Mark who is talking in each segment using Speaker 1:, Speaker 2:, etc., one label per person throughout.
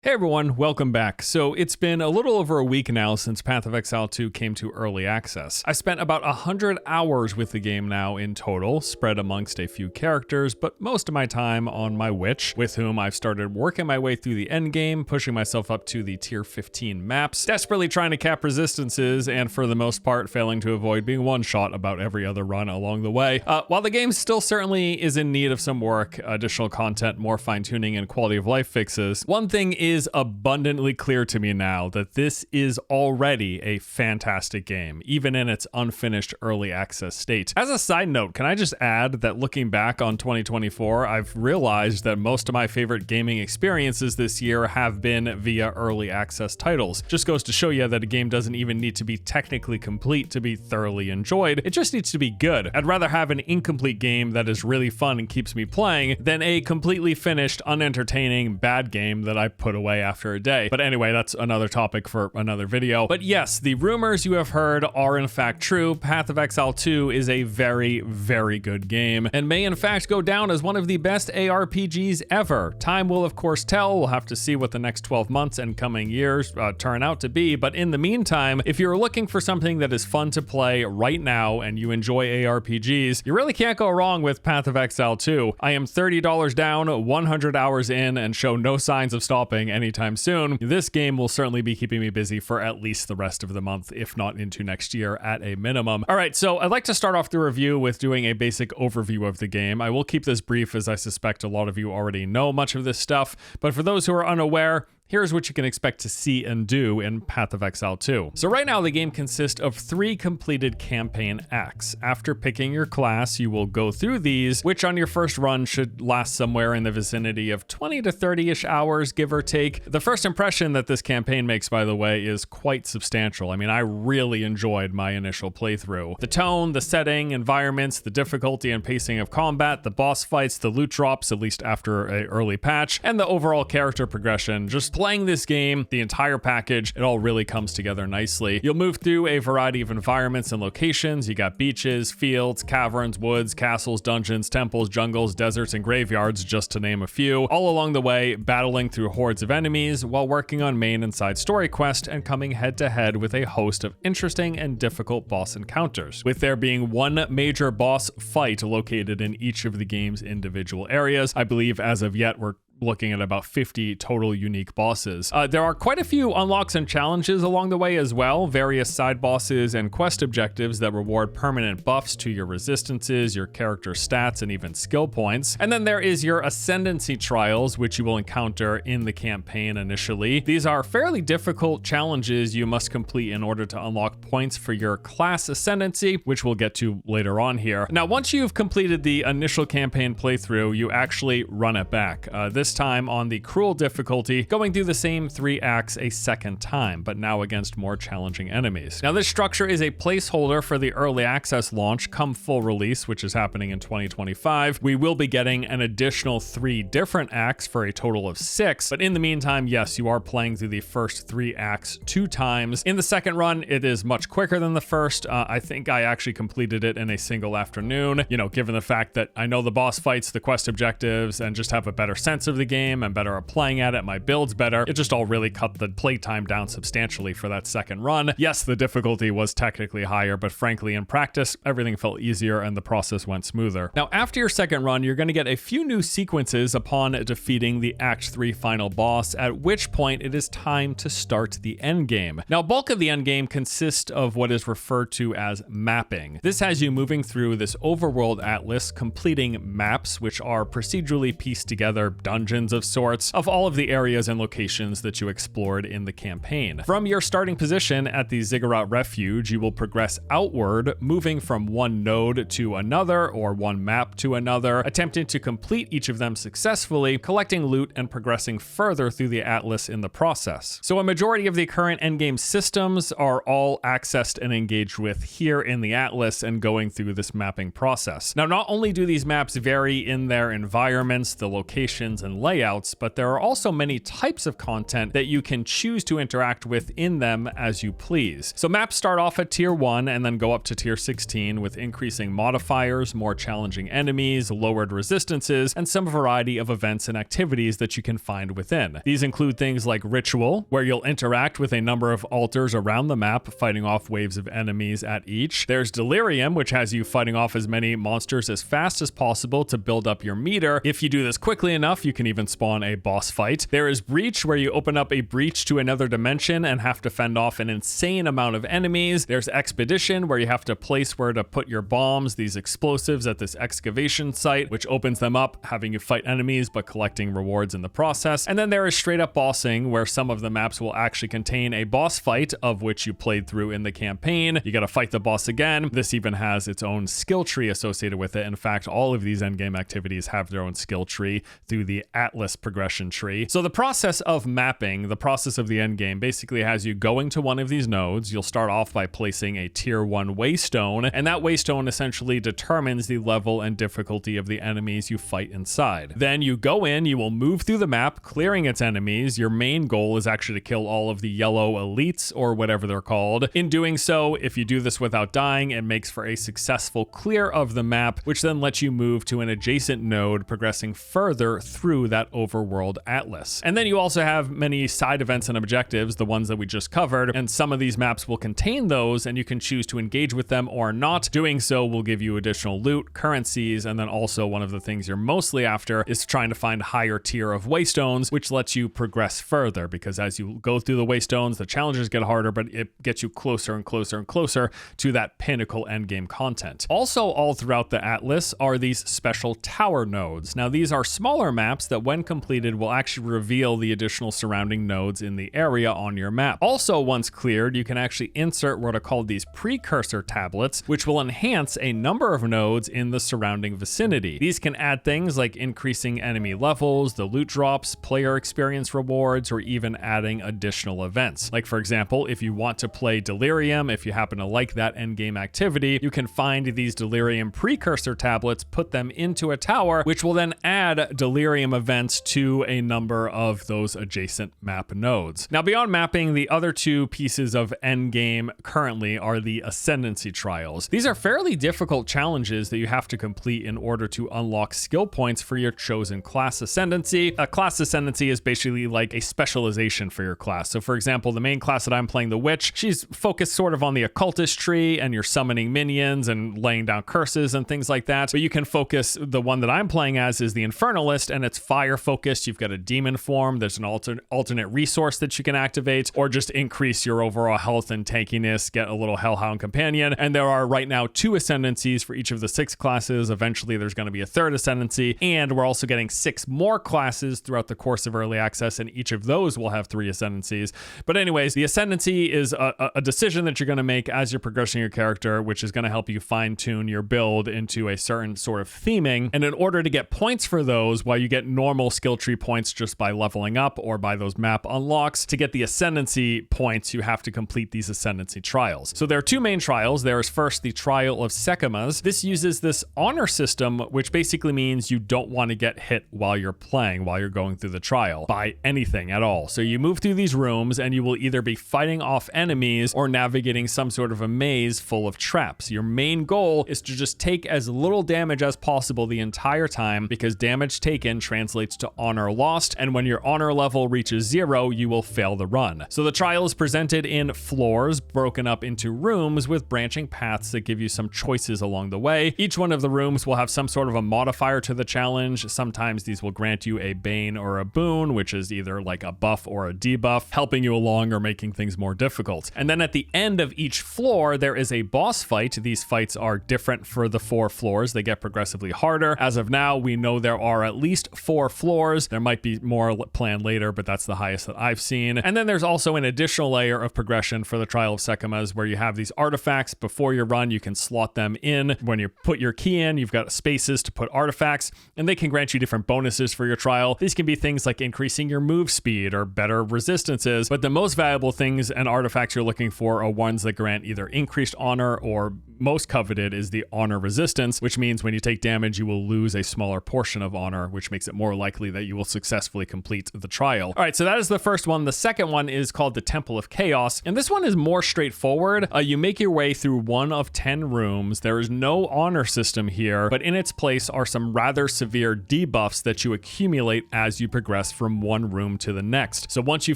Speaker 1: Hey everyone, welcome back. So it's been a little over a week now since Path of Exile 2 came to early access. I spent about 100 hours with the game now in total, spread amongst a few characters, but most of my time on my witch, with whom I've started working my way through the endgame, pushing myself up to the tier 15 maps, desperately trying to cap resistances, and for the most part failing to avoid being one-shot about every other run along the way. While the game still certainly is in need of some work, additional content, more fine-tuning, and quality of life fixes, one thing is abundantly clear to me now that this is already a fantastic game, even in its unfinished early access state. As a side note, can I just add that looking back on 2024, I've realized that most of my favorite gaming experiences this year have been via early access titles. Just goes to show you that a game doesn't even need to be technically complete to be thoroughly enjoyed. It just needs to be good. I'd rather have an incomplete game that is really fun and keeps me playing than a completely finished, unentertaining, bad game that I put away after a day. But anyway, that's another topic for another video. But yes, the rumors you have heard are in fact true. Path of Exile 2 is a very, very good game and may in fact go down as one of the best ARPGs ever. Time will of course tell. We'll have to see what the next 12 months and coming years turn out to be. But in the meantime, if you're looking for something that is fun to play right now and you enjoy ARPGs, you really can't go wrong with Path of Exile 2. I am $30 down, 100 hours in, and show no signs of stopping anytime soon. This game will certainly be keeping me busy for at least the rest of the month, if not into next year at a minimum. All right, so I'd like to start off the review with doing a basic overview of the game. I will keep this brief as I suspect a lot of you already know much of this stuff, but for those who are unaware, here's what you can expect to see and do in Path of Exile 2. So right now the game consists of 3 completed campaign acts. After picking your class, you will go through these, which on your first run should last somewhere in the vicinity of 20 to 30-ish hours, give or take. The first impression that this campaign makes, by the way, is quite substantial. I mean, I really enjoyed my initial playthrough. The tone, the setting, environments, the difficulty and pacing of combat, the boss fights, the loot drops, at least after an early patch, and the overall character progression. Just playing this game, the entire package, it all really comes together nicely. You'll move through a variety of environments and locations. You got beaches, fields, caverns, woods, castles, dungeons, temples, jungles, deserts, and graveyards, just to name a few. All along the way, battling through hordes of enemies while working on main and side story quests and coming head to head with a host of interesting and difficult boss encounters, with there being one major boss fight located in each of the game's individual areas. I believe as of yet, we're looking at about 50 total unique bosses. There are quite a few unlocks and challenges along the way as well, various side bosses and quest objectives that reward permanent buffs to your resistances, your character stats, and even skill points. And then there is your Ascendancy trials, which you will encounter in the campaign initially. These are fairly difficult challenges you must complete in order to unlock points for your class Ascendancy, which we'll get to later on here. Now, once you've completed the initial campaign playthrough, you actually run it back. This time on the cruel difficulty, going through the same 3 acts a second time, but now against more challenging enemies. Now, this structure is a placeholder for the early access launch come full release, which is happening in 2025. We will be getting an additional 3 different acts for a total of 6, but in the meantime, yes, you are playing through the first 3 acts 2 times. In the second run, it is much quicker than the first. I think I actually completed it in a single afternoon, given the fact that I know the boss fights, the quest objectives, and just have a better sense of the game. I'm better at playing at it. My build's better. It just all really cut the playtime down substantially for that second run. Yes, the difficulty was technically higher, but frankly, in practice, everything felt easier and the process went smoother. Now, after your second run, you're going to get a few new sequences upon defeating the Act 3 final boss, at which point it is time to start the endgame. Now, bulk of the endgame consists of what is referred to as mapping. This has you moving through this overworld atlas, completing maps, which are procedurally pieced together dungeons of sorts of all of the areas and locations that you explored in the campaign. From your starting position at the Ziggurat Refuge, you will progress outward, moving from one node to another or one map to another, attempting to complete each of them successfully, collecting loot and progressing further through the atlas in the process. So a majority of the current endgame systems are all accessed and engaged with here in the atlas and going through this mapping process. Now, not only do these maps vary in their environments, the locations and layouts, but there are also many types of content that you can choose to interact with in them as you please. So maps start off at tier 1 and then go up to tier 16 with increasing modifiers, more challenging enemies, lowered resistances, and some variety of events and activities that you can find within. These include things like Ritual, where you'll interact with a number of altars around the map, fighting off waves of enemies at each. There's Delirium, which has you fighting off as many monsters as fast as possible to build up your meter. If you do this quickly enough, you can even spawn a boss fight. There is Breach, where you open up a breach to another dimension and have to fend off an insane amount of enemies. There's Expedition, where you have to place where to put your bombs, these explosives at this excavation site, which opens them up, having you fight enemies but collecting rewards in the process. And then there is straight up bossing, where some of the maps will actually contain a boss fight of which you played through in the campaign. You gotta fight the boss again. This even has its own skill tree associated with it. In fact, all of these endgame activities have their own skill tree through the Atlas progression tree. So the process of mapping, the process of the endgame, basically has you going to one of these nodes. You'll start off by placing a tier 1 waystone, and that waystone essentially determines the level and difficulty of the enemies you fight inside. Then you go in, you will move through the map, clearing its enemies. Your main goal is actually to kill all of the yellow elites, or whatever they're called. In doing so, if you do this without dying, it makes for a successful clear of the map, which then lets you move to an adjacent node, progressing further through that overworld atlas. And then you also have many side events and objectives, the ones that we just covered, and some of these maps will contain those, and you can choose to engage with them or not. Doing so will give you additional loot, currencies, and then also one of the things you're mostly after is trying to find higher tier of waystones, which lets you progress further, because as you go through the waystones, the challenges get harder, but it gets you closer and closer and closer to that pinnacle endgame content. Also, all throughout the Atlas are these special tower nodes. Now, these are smaller maps that when completed will actually reveal the additional surrounding nodes in the area on your map. Also, once cleared, you can actually insert what are called these precursor tablets, which will enhance a number of nodes in the surrounding vicinity. These can add things like increasing enemy levels, the loot drops, player experience rewards, or even adding additional events. Like, for example, if you want to play Delirium, if you happen to like that endgame activity, you can find these Delirium precursor tablets, put them into a tower, which will then add Delirium events to a number of those adjacent map nodes. Now, beyond mapping, the other two pieces of endgame currently are the Ascendancy trials. These are fairly difficult challenges that you have to complete in order to unlock skill points for your chosen class ascendancy. A class ascendancy is basically like a specialization for your class. So for example, the main class that I'm playing, the Witch, she's focused sort of on the occultist tree, and you're summoning minions and laying down curses and things like that. But you can focus, the one that I'm playing as is the Infernalist, and it's fire focused. You've got a demon form. There's an alternate resource that you can activate, or just increase your overall health and tankiness, get a little Hellhound companion. And there are right now 2 ascendancies for each of the 6 classes. Eventually there's going to be a 3rd ascendancy, and we're also getting 6 more classes throughout the course of early access, and each of those will have 3 ascendancies. But anyways, the ascendancy is a decision that you're going to make as you're progressing your character, which is going to help you fine tune your build into a certain sort of theming. And in order to get points for those, while you get normal skill tree points just by leveling up or by those map unlocks, to get the ascendancy points, you have to complete these ascendancy trials. So there are 2 main trials. There is first the Trial of Sekimas. This uses this honor system, which basically means you don't want to get hit while you're playing, while you're going through the trial, by anything at all. So you move through these rooms, and you will either be fighting off enemies or navigating some sort of a maze full of traps. Your main goal is to just take as little damage as possible the entire time, because damage taken translates to honor lost, and when your honor level reaches 0, you will fail the run. So the trial is presented in floors broken up into rooms with branching paths that give you some choices along the way. Each one of the rooms will have some sort of a modifier to the challenge. Sometimes these will grant you a bane or a boon, which is either like a buff or a debuff, helping you along or making things more difficult. And then at the end of each floor, there is a boss fight. These fights are different for the 4 floors. They get progressively harder. As of now, we know there are at least 4 floors. There might be more planned later, but that's the highest that I've seen. And then there's also an additional layer of progression for the Trial of Sekimas, where you have these artifacts. Before your run, you can slot them in. When you put your key in, you've got spaces to put artifacts, and they can grant you different bonuses for your trial. These can be things like increasing your move speed or better resistances, but the most valuable things and artifacts you're looking for are ones that grant either increased honor or most coveted is the honor resistance, which means when you take damage, you will lose a smaller portion of honor, which makes it more likely that you will successfully complete the trial. All right, so that is the first one. The second one is called the Temple of Chaos, and this one is more straightforward. You make your way through one of 10 rooms. There is no honor system here, but in its place are some rather severe debuffs that you accumulate as you progress from one room to the next. So once you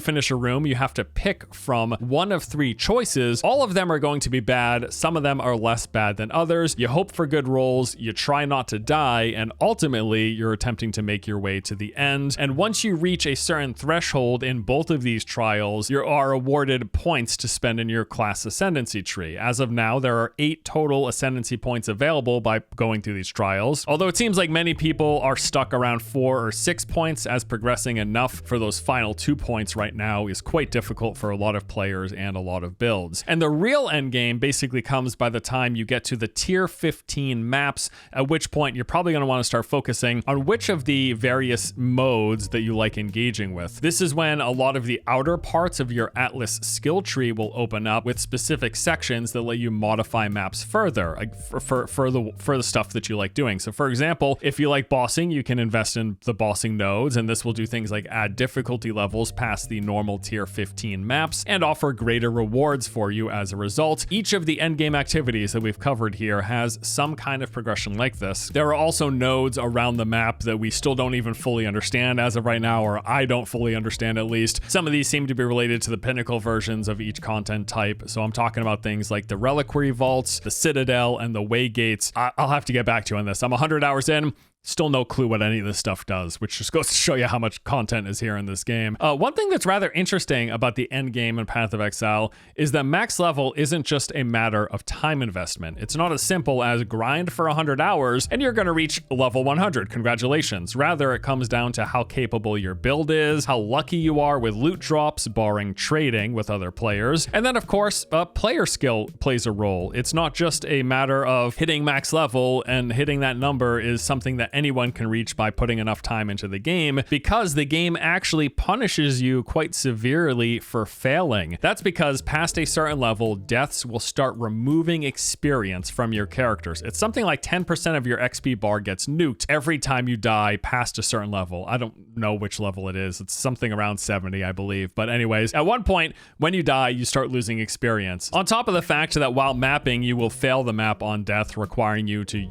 Speaker 1: finish a room, you have to pick from one of 3 choices. All of them are going to be bad. Some of them are less bad than others. You hope for good rolls, you try not to die, and ultimately you're attempting to make your way to the end. And once you reach a certain threshold in both of these trials, you are awarded points to spend in your class Ascendancy tree. As of now, there are 8 total Ascendancy points available by going through these trials, although it seems like many people are stuck around 4 or 6 points, as progressing enough for those final 2 points right now is quite difficult for a lot of players and a lot of builds. And the real endgame basically comes by the time you get to the tier 15 maps, at which point you're probably going to want to start focusing on which of the various modes that you like engaging with. This is when a lot of the outer parts of your Atlas skill tree will open up with specific sections that let you modify maps further, like for the stuff that you like doing. So for example, if you like bossing, you can invest in the bossing nodes, and this will do things like add difficulty levels past the normal tier 15 maps and offer greater rewards for you as a result. Each of the endgame activities that we've covered here has some kind of progression like this. There are also nodes around the map that we still don't even fully understand as of right now, or I don't fully understand at least. Some of these seem to be related to the pinnacle versions of each content type. So I'm talking about things like the Reliquary Vaults, the Citadel, and the Way Gates. I'll have to get back to you on this. I'm 100 hours in. Still no clue what any of this stuff does, which just goes to show you how much content is here in this game. One thing that's rather interesting about the end game in Path of Exile is that max level isn't just a matter of time investment. It's not as simple as grind for 100 hours and you're going to reach level 100. Congratulations. Rather, it comes down to how capable your build is, how lucky you are with loot drops, barring trading with other players. And then, of course, player skill plays a role. It's not just a matter of hitting max level, and hitting that number is something that anyone can reach by putting enough time into the game, because the game actually punishes you quite severely for failing. That's because past a certain level, deaths will start removing experience from your characters. It's something like 10% of your XP bar gets nuked every time you die past a certain level. I don't know which level it is. It's something around 70, I believe. But anyways, at one point, when you die, you start losing experience. On top of the fact that while mapping, you will fail the map on death, requiring you to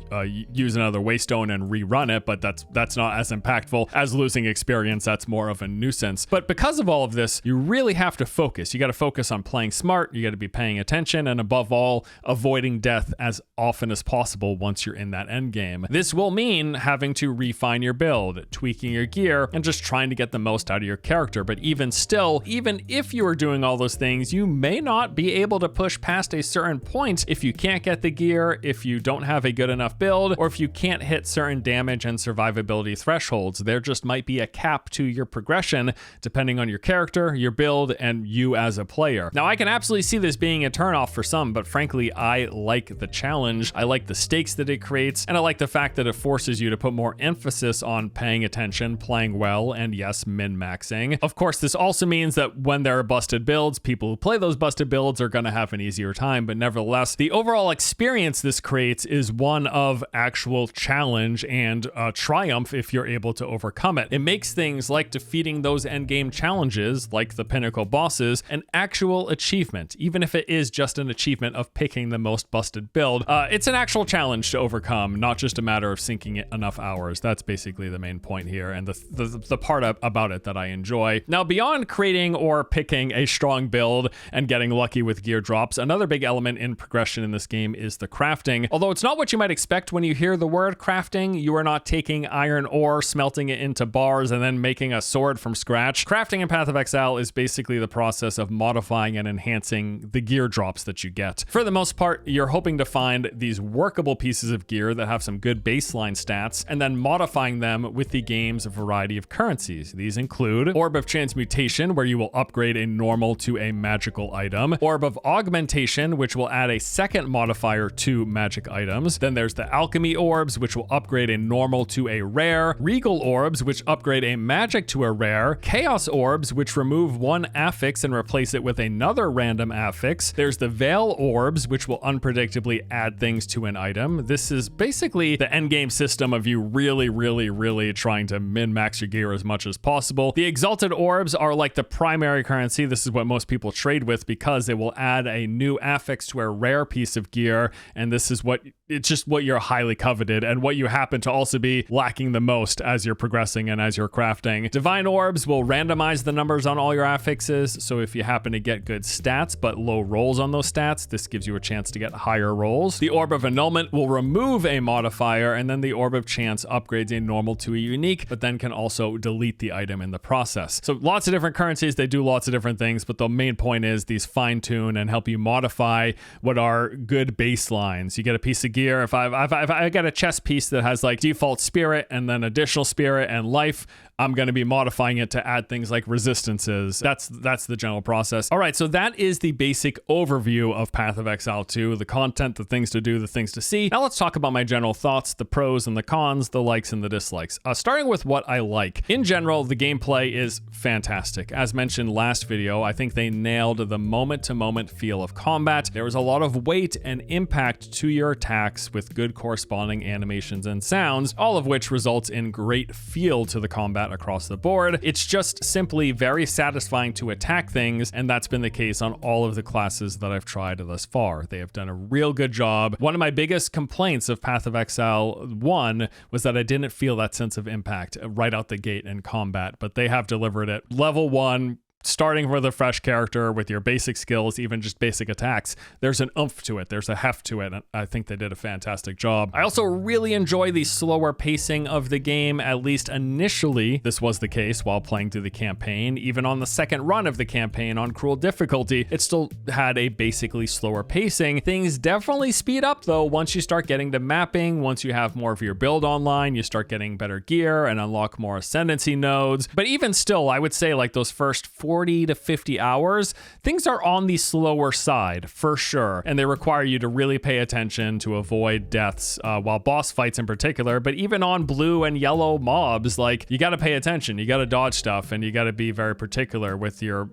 Speaker 1: use another waystone and rerun it, but that's not as impactful as losing experience. That's more of a nuisance. But because of all of this, you really have to focus. You got to focus on playing smart, you got to be paying attention, and above all, avoiding death as often as possible once you're in that end game. This will mean having to refine your build, tweaking your gear, and just trying to get the most out of your character. But even still, even if you are doing all those things, you may not be able to push past a certain point if you can't get the gear, if you don't have a good enough build, or if you can't hit certain damage and survivability thresholds. There just might be a cap to your progression depending on your character, your build, and you as a player. Now, I can absolutely see this being a turnoff for some, but frankly, I like the challenge. I like the stakes that it creates, and I like the fact that it forces you to put more emphasis on paying attention, playing well, and yes, min-maxing. Of course, this also means that when there are busted builds, people who play those busted builds are going to have an easier time, but nevertheless, the overall experience this creates is one of actual challenge and triumph if you're able to overcome it. It makes things like defeating those endgame challenges, like the pinnacle bosses, an actual achievement, even if it is just an achievement of picking the most busted build. It's an actual challenge to overcome, not just a matter of sinking it enough hours. That's basically the main point here, and the part about it that I enjoy. Now, beyond creating or picking a strong build and getting lucky with gear drops, another big element in progression in this game is the crafting. Although it's not what you might expect when you hear the word crafting, you are not taking iron ore, smelting it into bars, and then making a sword from scratch. Crafting in Path of Exile is basically the process of modifying and enhancing the gear drops that you get. For the most part, you're hoping to find these workable pieces of gear that have some good baseline stats, and then modifying them with the game's variety of currencies. These include Orb of Transmutation, where you will upgrade a normal to a magical item, Orb of Augmentation, which will add a second modifier to magic items. Then there's the Alchemy Orbs, which will upgrade a normal to a rare, regal orbs, which upgrade a magic to a rare, chaos orbs, which remove one affix and replace it with another random affix. There's the veil orbs, which will unpredictably add things to an item. This is basically the endgame system of you really trying to min-max your gear as much as possible. The exalted orbs are like the primary currency. This is what most people trade with because it will add a new affix to a rare piece of gear, and this is it's just what you're highly coveted and what you happen to also be lacking the most as you're progressing and as you're crafting. Divine orbs will randomize the numbers on all your affixes, so if you happen to get good stats but low rolls on those stats, this gives you a chance to get higher rolls. The orb of annulment will remove a modifier, and then the orb of chance upgrades a normal to a unique, but then can also delete the item in the process. So lots of different currencies, they do lots of different things, but the main point is these fine-tune and help you modify what are good baselines. You get a piece of gear. If I got a chest piece that has like default spirit and then additional spirit and life, I'm going to be modifying it to add things like resistances. That's the general process. All right, so that is the basic overview of Path of Exile 2, the content, the things to do, the things to see. Now let's talk about my general thoughts, the pros and the cons, the likes and the dislikes. Starting with what I like. In general, the gameplay is fantastic. As mentioned last video, I think they nailed the moment-to-moment feel of combat. There was a lot of weight and impact to your attacks with good corresponding animations and sounds, all of which results in great feel to the combat across the board. It's just simply very satisfying to attack things, and that's been the case on all of the classes that I've tried thus far. They have done a real good job. One of my biggest complaints of Path of Exile 1 was that I didn't feel that sense of impact right out the gate in combat, but they have delivered it. Level 1, starting with a fresh character with your basic skills, even just basic attacks, there's an oomph to it, there's a heft to it, and I think they did a fantastic job. I also really enjoy the slower pacing of the game, at least initially. This was the case while playing through the campaign. Even on the second run of the campaign on cruel difficulty, it still had a basically slower pacing. Things definitely speed up though once you start getting to mapping, once you have more of your build online, you start getting better gear and unlock more Ascendancy nodes. But even still, I would say like those first 40 to 50 hours, things are on the slower side for sure, and they require you to really pay attention to avoid deaths while boss fights in particular. But even on blue and yellow mobs, like you got to pay attention, you got to dodge stuff, and you got to be very particular with your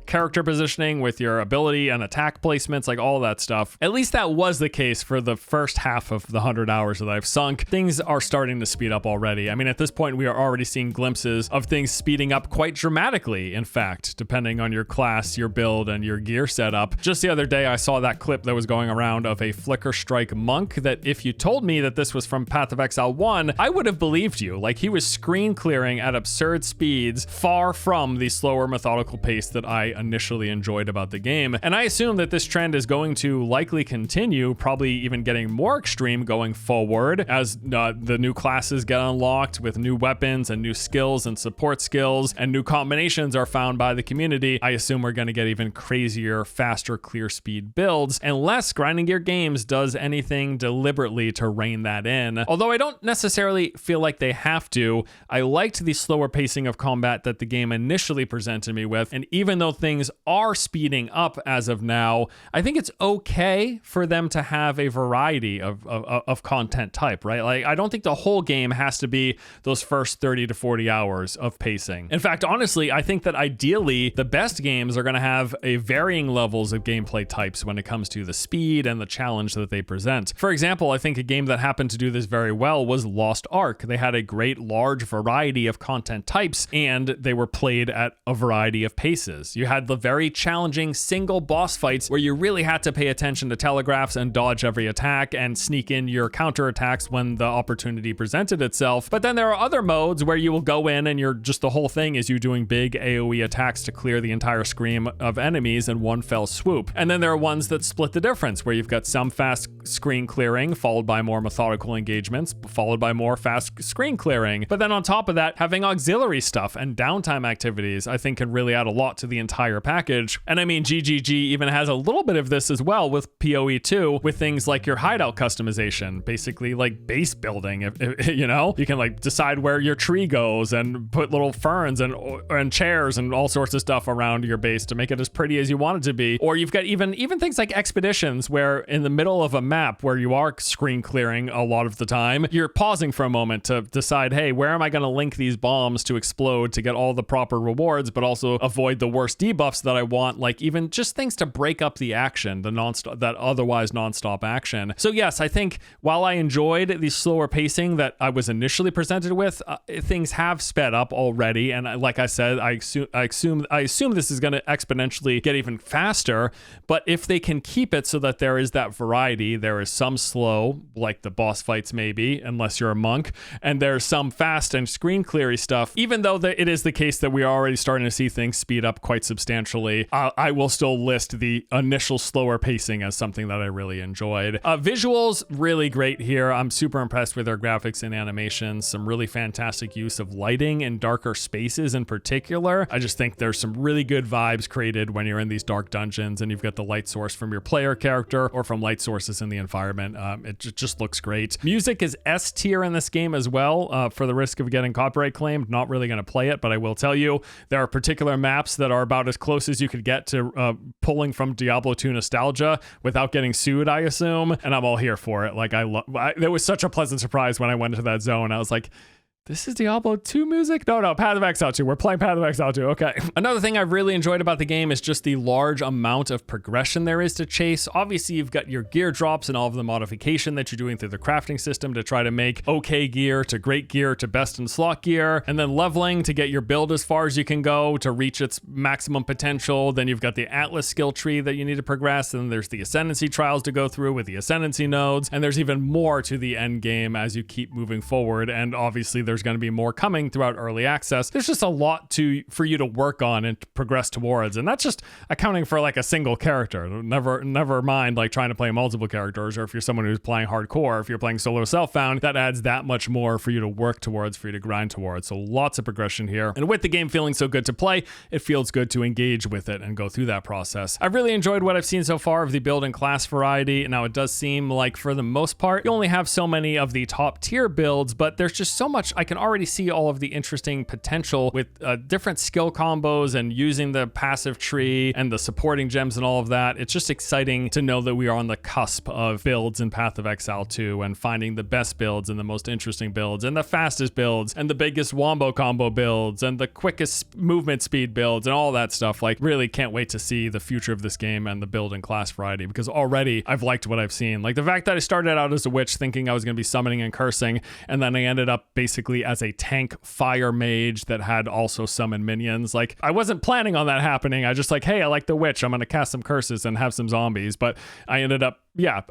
Speaker 1: character positioning, with your ability and attack placements, like all that stuff. At least that was the case for the first half of the 100 hours that I've sunk. Things are starting to speed up already. I mean, at this point, we are already seeing glimpses of things speeding up quite dramatically, in fact, depending on your class, your build, and your gear setup. Just the other day, I saw that clip that was going around of a Flicker Strike monk that if you told me that this was from Path of Exile 1, I would have believed you. Like, he was screen clearing at absurd speeds, far from the slower methodical pace that I initially enjoyed about the game. And I assume that this trend is going to likely continue, probably even getting more extreme going forward as the new classes get unlocked with new weapons and new skills and support skills, and new combinations are found by the community. I assume we're going to get even crazier, faster, clear speed builds, unless Grinding Gear Games does anything deliberately to rein that in. Although I don't necessarily feel like they have to. I liked the slower pacing of combat that the game initially presented me with, and even though things are speeding up as of now, I think it's okay for them to have a variety of content type, right? Like, I don't think the whole game has to be those first 30 to 40 hours of pacing. In fact, honestly, I think that ideally, the best games are going to have a varying levels of gameplay types when it comes to the speed and the challenge that they present. For example, I think a game that happened to do this very well was Lost Ark. They had a great large variety of content types, and they were played at a variety of paces. You had the very challenging single boss fights where you really had to pay attention to telegraphs and dodge every attack and sneak in your counterattacks when the opportunity presented itself. But then there are other modes where you will go in and the whole thing is you doing big AoE attacks to clear the entire screen of enemies in one fell swoop. And then there are ones that split the difference, where you've got some fast screen clearing followed by more methodical engagements followed by more fast screen clearing. But then on top of that, having auxiliary stuff and downtime activities, I think, can really add a lot to the entire package. And I mean, GGG even has a little bit of this as well with PoE 2, with things like your hideout customization, basically like base building. If you know, you can like decide where your tree goes and put little ferns and chairs and all sorts of stuff around your base to make it as pretty as you want it to be. Or you've got even things like expeditions, where in the middle of a map map where you are screen clearing a lot of the time, you're pausing for a moment to decide, hey, where am I going to link these bombs to explode to get all the proper rewards, but also avoid the worst debuffs that I want, like even just things to break up the action, that otherwise nonstop action. So yes, I think while I enjoyed the slower pacing that I was initially presented with, things have sped up already, and like I said, I assume this is going to exponentially get even faster. But if they can keep it so that there is that variety, there is some slow, like the boss fights maybe, unless you're a monk, and there's some fast and screen cleary stuff. Even though it is the case that we are already starting to see things speed up quite substantially, I will still list the initial slower pacing as something that I really enjoyed. Visuals, really great here. I'm super impressed with their graphics and animations. Some really fantastic use of lighting in darker spaces in particular. I just think there's some really good vibes created when you're in these dark dungeons and you've got the light source from your player character or from light sources in the environment. It just looks great. Music is S tier in this game as well, for the risk of getting copyright claimed. Not really going to play it, but I will tell you there are particular maps that are about as close as you could get to pulling from Diablo 2 nostalgia without getting sued, I assume, and I'm all here for it. Like there was such a pleasant surprise when I went into that zone. I was like, this is Diablo 2 music? No, Path of Exile 2. We're playing Path of Exile 2. Okay. Another thing I've really enjoyed about the game is just the large amount of progression there is to chase. Obviously, you've got your gear drops and all of the modification that you're doing through the crafting system to try to make okay gear to great gear to best in slot gear, and then leveling to get your build as far as you can go to reach its maximum potential. Then you've got the Atlas skill tree that you need to progress, and then there's the Ascendancy trials to go through with the Ascendancy nodes, and there's even more to the end game as you keep moving forward, and obviously there's going to be more coming throughout early access. There's just a lot for you to work on and progress towards, and that's just accounting for like a single character. Never mind like trying to play multiple characters, or if you're someone who's playing hardcore, if you're playing solo self-found, that adds that much more for you to work towards, for you to grind towards. So lots of progression here, and with the game feeling so good to play, it feels good to engage with it and go through that process. I've really enjoyed what I've seen so far of the build and class variety. Now it does seem like for the most part you only have so many of the top tier builds, but there's just so much. I can already see all of the interesting potential with different skill combos and using the passive tree and the supporting gems and all of that. It's just exciting to know that we are on the cusp of builds in Path of Exile 2 and finding the best builds and the most interesting builds and the fastest builds and the biggest wombo combo builds and the quickest movement speed builds and all that stuff. Like, really can't wait to see the future of this game and the build and class variety, because already I've liked what I've seen. Like the fact that I started out as a witch thinking I was going to be summoning and cursing, and then I ended up basically as a tank fire mage that had also summon minions. Like, I wasn't planning on that happening. I just like, hey, I like the witch, I'm going to cast some curses and have some zombies. But I ended up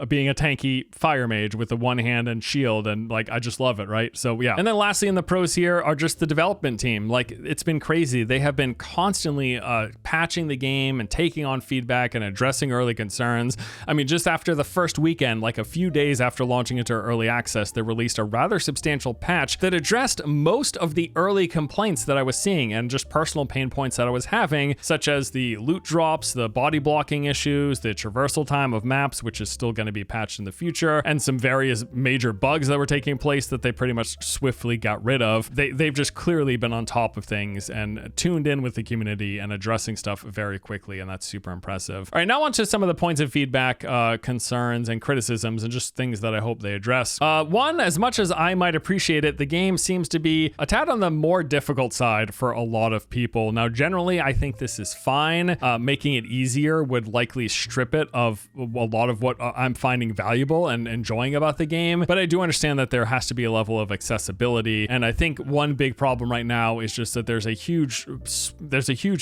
Speaker 1: being a tanky fire mage with a one hand and shield, and like I just love it, right? So yeah. And then lastly in the pros here are just the development team. Like, it's been crazy. They have been constantly patching the game and taking on feedback and addressing early concerns. I mean, just after the first weekend, like a few days after launching into early access, they released a rather substantial patch that addressed most of the early complaints that I was seeing and just personal pain points that I was having, such as the loot drops, the body blocking issues, the traversal time of maps, which is still going to be patched in the future, and some various major bugs that were taking place that they pretty much swiftly got rid of. They've just clearly been on top of things and tuned in with the community and addressing stuff very quickly, and that's super impressive. All right, now on to some of the points of feedback, concerns, and criticisms, and just things that I hope they address. One, as much as I might appreciate it, the game seems to be a tad on the more difficult side for a lot of people. Now, generally, I think this is fine. Making it easier would likely strip it of a lot of what I'm finding valuable and enjoying about the game, but I do understand that there has to be a level of accessibility, and I think one big problem right now is just that there's a huge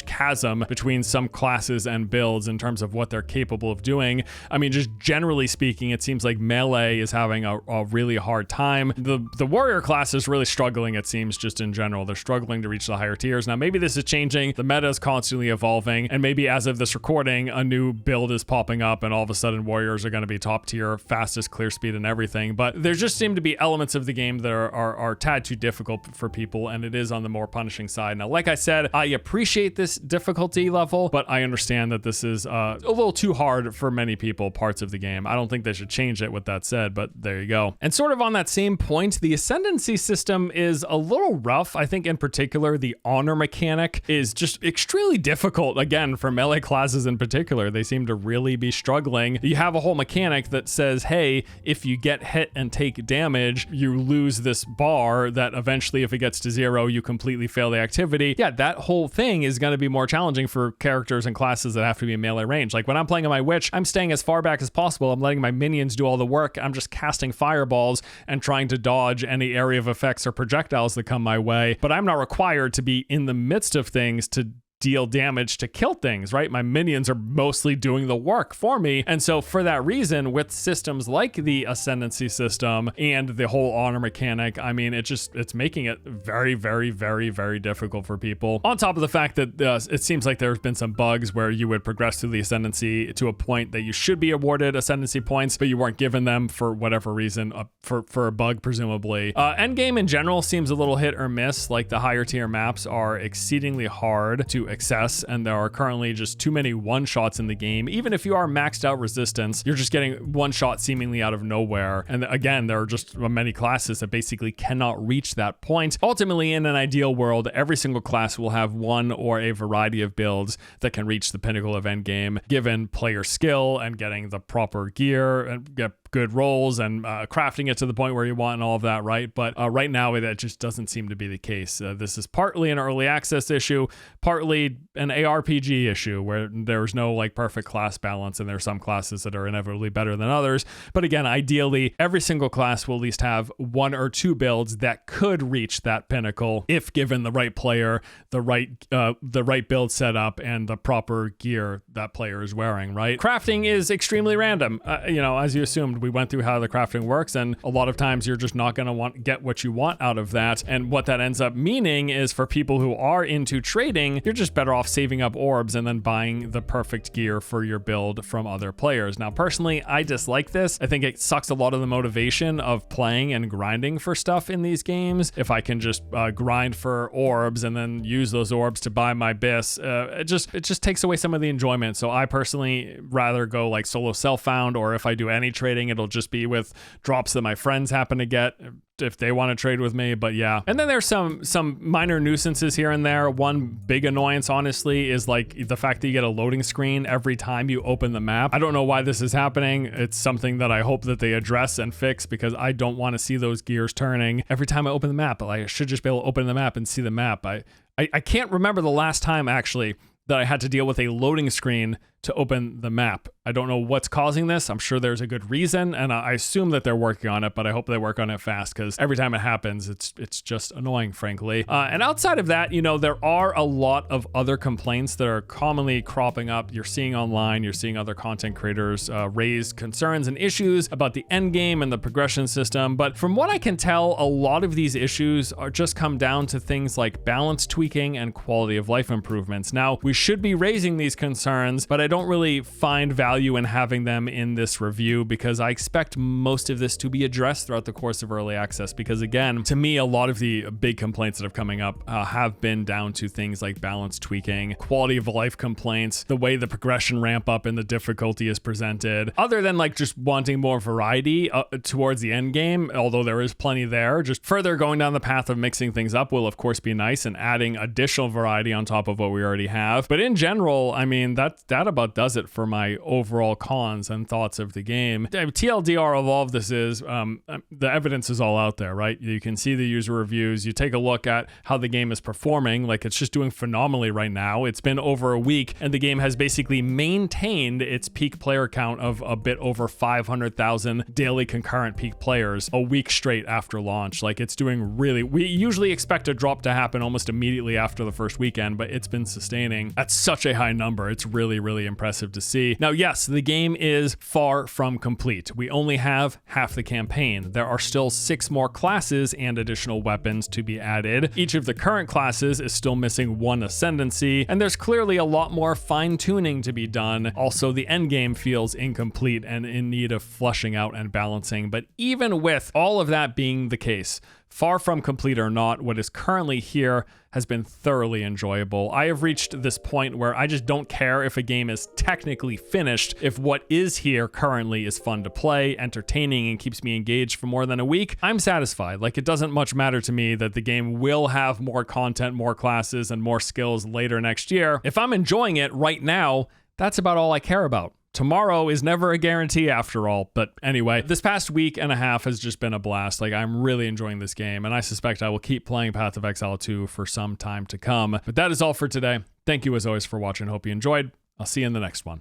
Speaker 1: chasm between some classes and builds in terms of what they're capable of doing. I mean, just generally speaking, it seems like melee is having a really hard time. The warrior class is really struggling, it seems, just in general. They're struggling to reach the higher tiers. Now, maybe this is changing. The meta is constantly evolving, and maybe as of this recording, a new build is popping up, and all of a sudden warriors are going to be top tier, fastest clear speed and everything. But there just seem to be elements of the game that are tad too difficult for people, and it is on the more punishing side. Now, like I said, I appreciate this difficulty level, but I understand that this is a little too hard for many people, parts of the game. I don't think they should change it with that said, but there you go. And sort of on that same point, the Ascendancy system is a little rough. I think in particular, the honor mechanic is just extremely difficult, again, for melee classes in particular. They seem to really be struggling. You have a whole mechanic that says, hey, if you get hit and take damage, you lose this bar that eventually, if it gets to 0, you completely fail the activity. Yeah, that whole thing is going to be more challenging for characters and classes that have to be in melee range. Like when I'm playing on my witch, I'm staying as far back as possible. I'm letting my minions do all the work. I'm just casting fireballs and trying to dodge any area of effects or projectiles that come my way. But I'm not required to be in the midst of things to deal damage to kill things, right? My minions are mostly doing the work for me. And so for that reason, with systems like the Ascendancy system and the whole honor mechanic, I mean, it's making it very, very, very, very difficult for people. On top of the fact that it seems like there's been some bugs where you would progress through the Ascendancy to a point that you should be awarded Ascendancy points, but you weren't given them for whatever reason, for a bug, presumably. Endgame in general seems a little hit or miss. Like the higher tier maps are exceedingly hard to access, and there are currently just too many one-shots in the game. Even if you are maxed out resistance, you're just getting one shot seemingly out of nowhere. And again, there are just many classes that basically cannot reach that point. Ultimately, in an ideal world, every single class will have one or a variety of builds that can reach the pinnacle of endgame, given player skill and getting the proper gear and get good rolls and crafting it to the point where you want and all of that, right? But right now, that just doesn't seem to be the case. This is partly an early access issue, partly an ARPG issue where there's no like perfect class balance, and there are some classes that are inevitably better than others. But again, ideally, every single class will at least have one or two builds that could reach that pinnacle if given the right player, the right build setup, and the proper gear that player is wearing, right? Crafting is extremely random. As you assumed, we went through how the crafting works, and a lot of times you're just not going to get what you want out of that. And what that ends up meaning is for people who are into trading, you're just better off saving up orbs and then buying the perfect gear for your build from other players. Now, personally, I dislike this. I think it sucks a lot of the motivation of playing and grinding for stuff in these games. If I can just grind for orbs and then use those orbs to buy my bis, it just takes away some of the enjoyment. So I personally rather go like solo self-found, or if I do any trading, it'll just be with drops that my friends happen to get if they want to trade with me. But yeah, and then there's some minor nuisances here and there. One big annoyance, honestly, is like the fact that you get a loading screen every time you open the map. I don't know why this is happening. It's something that I hope that they address and fix, because I don't want to see those gears turning every time I open the map. But I should just be able to open the map and see the map. I can't remember the last time actually that I had to deal with a loading screen to open the map. I don't know what's causing this. I'm sure there's a good reason, and I assume that they're working on it, but I hope they work on it fast, because every time it happens, it's just annoying, frankly. And outside of that, there are a lot of other complaints that are commonly cropping up. You're seeing online, you're seeing other content creators raise concerns and issues about the end game and the progression system. But from what I can tell, a lot of these issues are just come down to things like balance tweaking and quality of life improvements. Now, we should be raising these concerns, but I don't really find value in having them in this review, because I expect most of this to be addressed throughout the course of early access. Because again, to me, a lot of the big complaints that have coming up have been down to things like balance tweaking, quality of life complaints, the way the progression ramp up and the difficulty is presented. Other than like just wanting more variety towards the end game, although there is plenty there, just further going down the path of mixing things up will of course be nice, and adding additional variety on top of what we already have. But in general, I mean, that about does it for my overall cons and thoughts of the game. TLDR of all of this is the evidence is all out there, right? You can see the user reviews. You take a look at how the game is performing. Like, it's just doing phenomenally right now. It's been over a week, and the game has basically maintained its peak player count of a bit over 500,000 daily concurrent peak players a week straight after launch. Like, it's doing really, we usually expect a drop to happen almost immediately after the first weekend, but it's been sustaining at such a high number. It's really, really impressive to see. Now, yes, the game is far from complete. We only have half the campaign. There are still 6 more classes and additional weapons to be added. Each of the current classes is still missing 1 Ascendancy, and there's clearly a lot more fine-tuning to be done. Also, the endgame feels incomplete and in need of fleshing out and balancing. But even with all of that being the case, far from complete or not, what is currently here has been thoroughly enjoyable. I have reached this point where I just don't care if a game is technically finished. If what is here currently is fun to play, entertaining, and keeps me engaged for more than a week, I'm satisfied. Like, it doesn't much matter to me that the game will have more content, more classes, and more skills later next year. If I'm enjoying it right now, that's about all I care about. tomorrow is never a guarantee after all. But anyway, this past week and a half has just been a blast. Like, I'm really enjoying this game, and I suspect I will keep playing Path of Exile 2 for some time to come. But that is all for today. Thank you as always for watching. Hope you enjoyed. I'll see you in the next one.